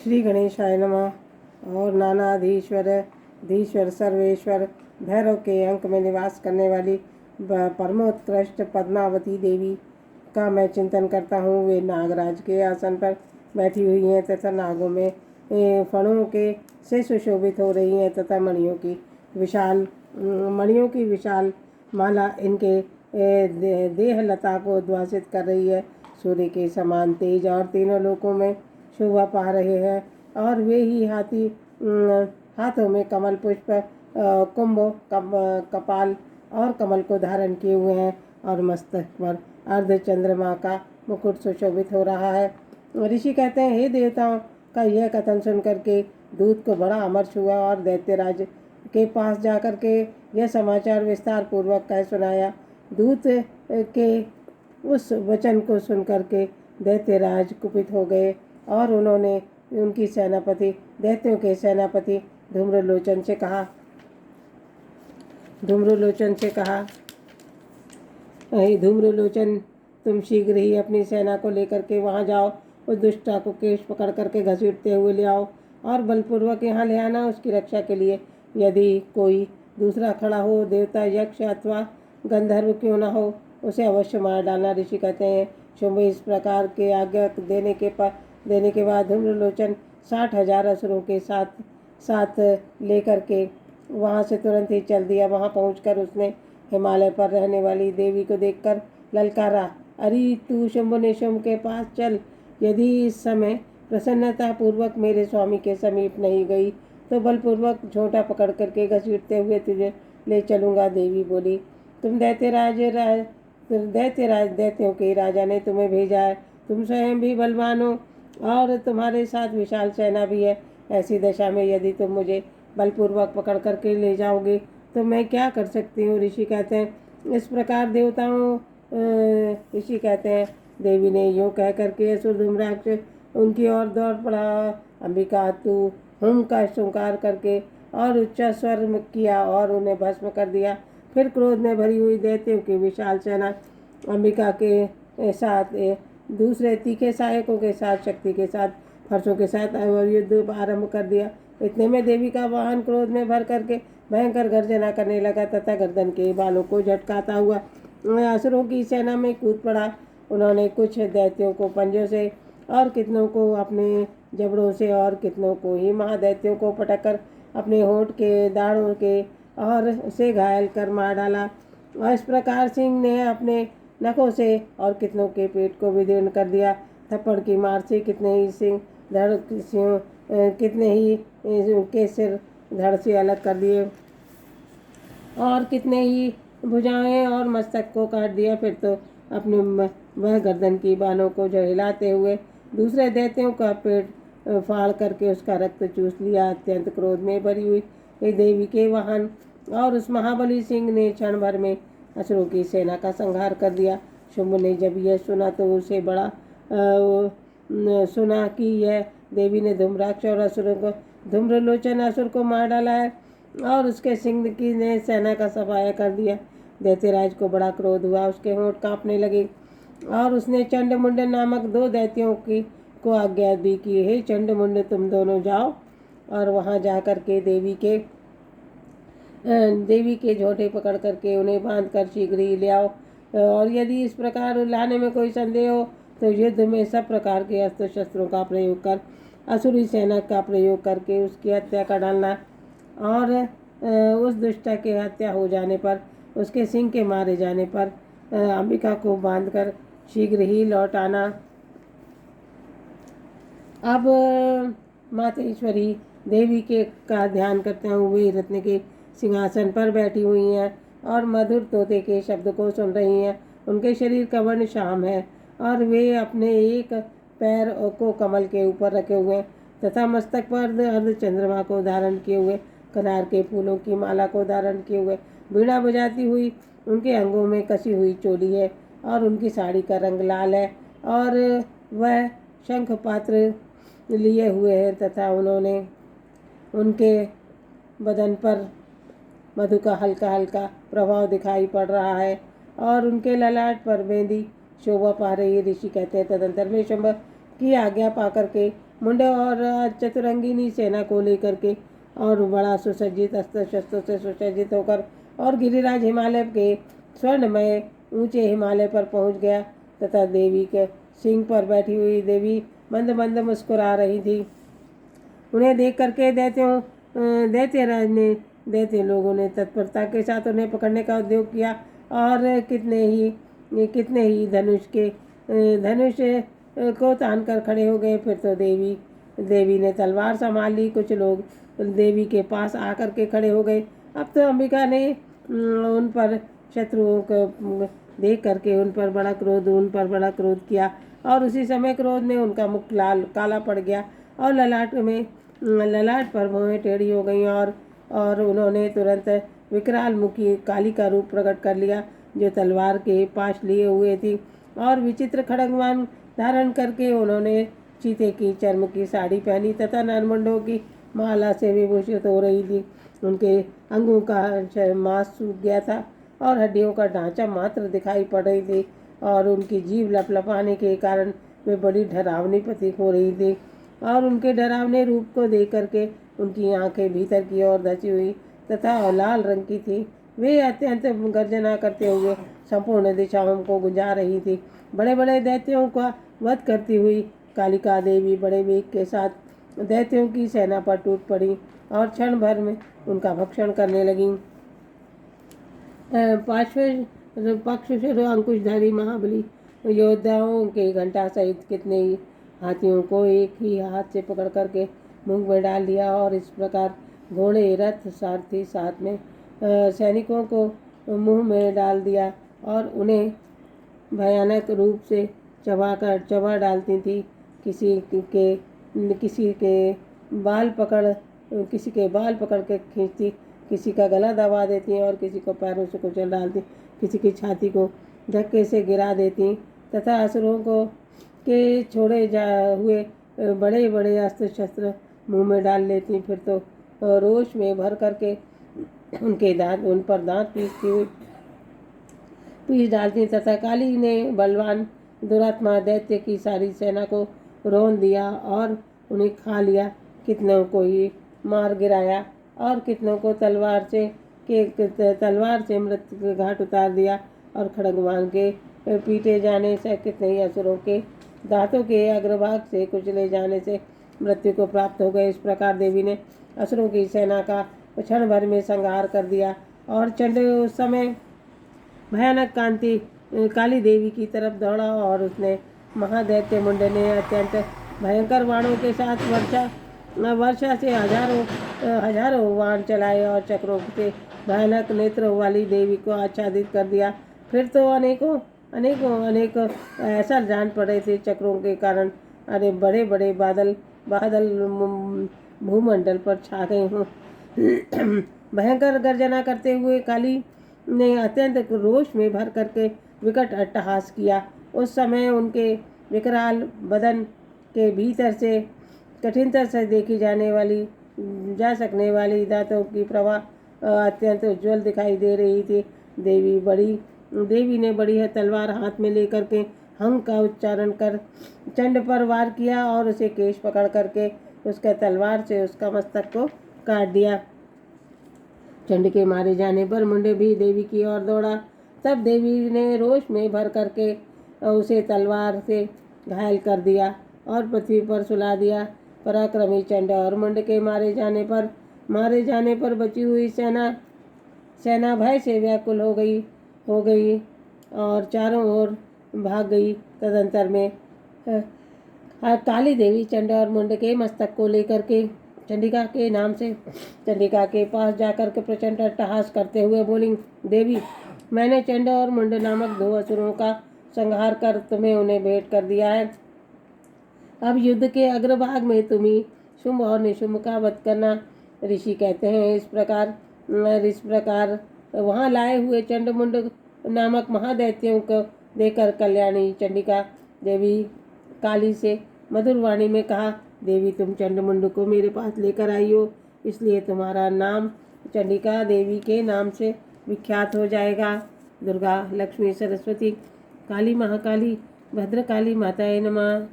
श्री गणेशाय नमः। और नानाधीश्वर धीश्वर सर्वेश्वर भैरव के अंक में निवास करने वाली परमोत्कृष्ट पद्मावती देवी का मैं चिंतन करता हूँ। वे नागराज के आसन पर बैठी हुई हैं तथा नागों में फणों के से सुशोभित हो रही हैं तथा मणियों की विशाल माला इनके देह लता को उद्भासित कर रही है। सूर्य के समान तेज और तीनों लोकों में शोभा पा रहे हैं। और वे ही हाथों में कमल पुष्प कुंभ कपाल और कमल को धारण किए हुए हैं और मस्तक पर अर्ध चंद्रमा का मुकुट सुशोभित हो रहा है। ऋषि कहते हैं, हे देवताओं का यह कथन सुनकर के दूत को बड़ा अमर्ष हुआ और दैत्यराज के पास जाकर के यह समाचार विस्तार पूर्वक कह सुनाया। दूत के उस वचन को सुनकर के दैत्यराज कुपित हो गए और उन्होंने उनकी दैत्यों के सेनापति धूम्रलोचन से कहा, धूम्रलोचन, तुम शीघ्र ही अपनी सेना को लेकर के वहां जाओ। उस दुष्टा को केश पकड़ करके घसीटते हुए ले आओ और बलपूर्वक यहाँ ले आना उसकी रक्षा के लिए। यदि कोई दूसरा खड़ा हो, देवता, यक्ष अथवा गंधर्व क्यों न हो, उसे अवश्य मार डालना। ऋषि कहते हैं, शुंभ इस प्रकार के आज्ञा देने के बाद धूम्रलोचन 60,000 असुरों के साथ लेकर के वहाँ से तुरंत ही चल दिया। वहाँ पहुंचकर उसने हिमालय पर रहने वाली देवी को देखकर ललकारा, अरे तू शुंभ निशुंभ के पास चल। यदि इस समय प्रसन्नता पूर्वक मेरे स्वामी के समीप नहीं गई तो बलपूर्वक झोंटा पकड़ करके घसीटते हुए तुझे ले चलूँगा। देवी बोली, तुम दैत्यों के राजा ने तुम्हें भेजा है। तुम स्वयं भी बलवान हो और तुम्हारे साथ विशाल सेना भी है। ऐसी दशा में यदि तुम मुझे बलपूर्वक पकड़ करके ले जाओगे तो मैं क्या कर सकती हूँ। ऋषि कहते हैं, इस प्रकार ऋषि कहते हैं, देवी ने यूँ कह करके असुर धूम्राक्ष उनकी ओर दौड़ पड़ा। अंबिका तू हुम का शुंकार करके और उच्च स्वर किया और उन्हें भस्म कर दिया। फिर क्रोध में भरी हुई दैत्यों की विशाल सेना अंबिका के साथ दूसरे तीखे सहायकों के साथ, शक्ति के साथ, फर्शों के साथ युद्ध आरंभ कर दिया। इतने में देवी का वाहन क्रोध में भर करके भयंकर गर्जना करने लगा तथा गर्दन के बालों को झटकाता हुआ असुरों की सेना में कूद पड़ा। उन्होंने कुछ दैत्यों को पंजों से और कितनों को अपने जबड़ों से और कितनों को ही महादैत्यों को पटक कर अपने होंठ के दाढ़ों के और से घायल कर मार डाला। और इस प्रकार सिंह ने अपने नखों से और कितनों के पेट को विदीर्ण कर दिया। थप्पड़ की मार से कितने ही के सिर धड़ से अलग कर दिए और कितने ही भुजाएं और मस्तक को काट दिया। फिर तो अपने वह गर्दन की बालों को जो हिलाते हुए दूसरे दैत्यों का पेट फाड़ करके उसका रक्त चूस लिया। अत्यंत क्रोध में भरी हुई देवी के वाहन और उस महाबली सिंह ने क्षण भर में असुरों की सेना का संहार कर दिया। शुंभ ने जब यह सुना तो उसे बड़ा सुना कि यह देवी ने धूम्रलोचन असुर को मार डाला है और उसके सिंह की ने सेना का सफाया कर दिया। दैत्यराज को बड़ा क्रोध हुआ, उसके होंठ कांपने लगे और उसने चंडमुंड नामक 2 दैत्यों को आज्ञा दी कि हे चंडमुंड, तुम दोनों जाओ और वहां जाकर के देवी के झोंटे पकड़ करके उन्हें बांध कर शीघ्र ही ले आओ। और यदि इस प्रकार लाने में कोई संदेह हो तो युद्ध में सब प्रकार के अस्त्र शस्त्रों का प्रयोग कर असुरी सेना का प्रयोग करके उसकी हत्या कर डालना और उस दुष्टा के हत्या हो जाने पर, उसके सिंह के मारे जाने पर अंबिका को बांधकर शीघ्र ही लौट आना। अब मातेश्वरी देवी के का ध्यान करते हुए रत्न के सिंहासन पर बैठी हुई हैं और मधुर तोते के शब्द को सुन रही हैं। उनके शरीर का वर्ण श्याम है और वे अपने एक पैर को कमल के ऊपर रखे हुए तथा मस्तक पर अर्ध चंद्रमा को धारण किए हुए, कनार के फूलों की माला को धारण किए हुए, वीणा बजाती हुई उनके अंगों में कसी हुई चोली है और उनकी साड़ी का रंग लाल है और वह शंख पात्र लिए हुए हैं तथा उन्होंने उनके बदन पर मधु का हल्का हल्का प्रभाव दिखाई पड़ रहा है और उनके ललाट पर मेहंदी शोभा पा रही है। ऋषि कहते हैं, तदंतर में शुंभ की आज्ञा पाकर के मुंडे और चतुरंगिनी सेना को लेकर के और बड़ा सुसज्जित अस्त्र शस्त्रों से सुसज्जित होकर और गिरिराज हिमालय के स्वर्णमय ऊंचे हिमालय पर पहुंच गया तथा देवी के सिंह पर बैठी हुई देवी मंद मंद मुस्कुरा रही थी। उन्हें देख करके दैत्य लोगों ने तत्परता के साथ उन्हें पकड़ने का उद्योग किया और कितने ही धनुष को तान कर खड़े हो गए। फिर तो देवी ने तलवार संभाल ली। कुछ लोग देवी के पास आकर के खड़े हो गए। अब तो अंबिका ने उन पर शत्रुओं को देख करके उन पर बड़ा क्रोध किया और उसी समय क्रोध में उनका मुख काला पड़ गया और ललाट पर भौहें टेढ़ी हो गई और उन्होंने तुरंत विकराल मुखी काली का रूप प्रकट कर लिया जो तलवार के पास लिए हुए थी और विचित्र खड़गवान धारण करके उन्होंने चीते की चर्म की साड़ी पहनी तथा नरमुंडों की माला से विभूषित हो रही थी। उनके अंगों का मांस सूख गया था और हड्डियों का ढांचा मात्र दिखाई पड़ रही थी और उनकी जीभ लपलपाने के कारण वे बड़ी डरावनी प्रतीक हो रही थी और उनके डरावने रूप को देख करके उनकी आंखें भीतर की ओर धसी हुई तथा लाल रंग की थी। वे अत्यंत गर्जना करते हुए संपूर्ण दिशाओं को गुंजा रही थी। बड़े बड़े दैत्यों का वध करती हुई कालिका देवी बड़े वेग के साथ दैत्यों की सेना पर टूट पड़ी और क्षण भर में उनका भक्षण करने लगी। अंकुशधारी महाबली योद्धाओं के घंटा सहित कितने ही हाथियों को एक ही हाथ से पकड़ करके मुंह में डाल दिया और इस प्रकार घोड़े रथ सारथी साथ में सैनिकों को मुंह में डाल दिया और उन्हें भयानक रूप से चबा डालती थी। किसी के बाल पकड़ के खींचती, किसी का गला दबा देती और किसी को पैरों से कुचल डालती, किसी की छाती को धक्के से गिरा देती तथा असुरों को के छोड़े हुए बड़े बड़े अस्त्र शस्त्र मुंह में डाल लेती। फिर तो रोष में भर करके उन पर दांत पीस डालती तथा काली ने बलवान दुरात्मा दैत्य की सारी सेना को रौंद दिया और उन्हें खा लिया। कितनों को ही मार गिराया और कितनों को तलवार से मृत्यु के घाट उतार दिया और खड़गवान के पीटे जाने से कितने ही असुरों के दांतों के अग्रभाग से कुचले जाने से मृत्यु को प्राप्त हो गए। इस प्रकार देवी ने असुरों की सेना का क्षण भर में संहार कर दिया और चंड उस समय भयानक काली देवी की तरफ दौड़ा और उसने महादैत्य मुंड ने अत्यंत भयंकर बाणों के साथ वर्षा से हजारों बाण चलाए और चक्रों से भयानक नेत्रों वाली देवी को आच्छादित कर दिया। फिर तो अनेक ऐसा जान पड़े थे चक्रों के कारण अरे बड़े बड़े बादल भूमंडल पर छा गए हों। भयंकर गर्जना करते हुए काली ने अत्यंत रोष में भर करके विकट अट्टहास किया। उस समय उनके विकराल बदन के भीतर से कठिनता से देखी जा सकने वाली दांतों की प्रभा अत्यंत उज्ज्वल दिखाई दे रही थी। देवी ने बड़ी तलवार हाथ में लेकर के हंग का उच्चारण कर चंड पर वार किया और उसे केश पकड़ करके उसके तलवार से उसका मस्तक को काट दिया। चंड के मारे जाने पर मुंडे भी देवी की ओर दौड़ा। तब देवी ने रोष में भर करके उसे तलवार से घायल कर दिया और पृथ्वी पर सुला दिया। पराक्रमी चंड और मुंड के मारे जाने पर बची हुई सेना भय से व्याकुल हो गई और चारों ओर भाग गई। तदंतर में काली देवी चंड और मुंड के मस्तक को लेकर के चंडिका के पास जाकर के प्रचंड अट्टहास करते हुए बोली, देवी, मैंने चंड और मुंड नामक 2 असुरों का संहार कर तुम्हें उन्हें भेंट कर दिया है। अब युद्ध के अग्रभाग में तुम ही शुंभ और निशुंभ का वध करना। ऋषि कहते हैं इस प्रकार वहां लाए हुए चंड मुंड नामक महादैत्यों को देखकर कल्याणी चंडिका देवी काली से मधुर वाणी में कहा, देवी, तुम चंड मुंड को मेरे पास लेकर आई हो, इसलिए तुम्हारा नाम चंडिका देवी के नाम से विख्यात हो जाएगा। दुर्गा, लक्ष्मी, सरस्वती, काली, महाकाली, भद्रकाली माताए नमः।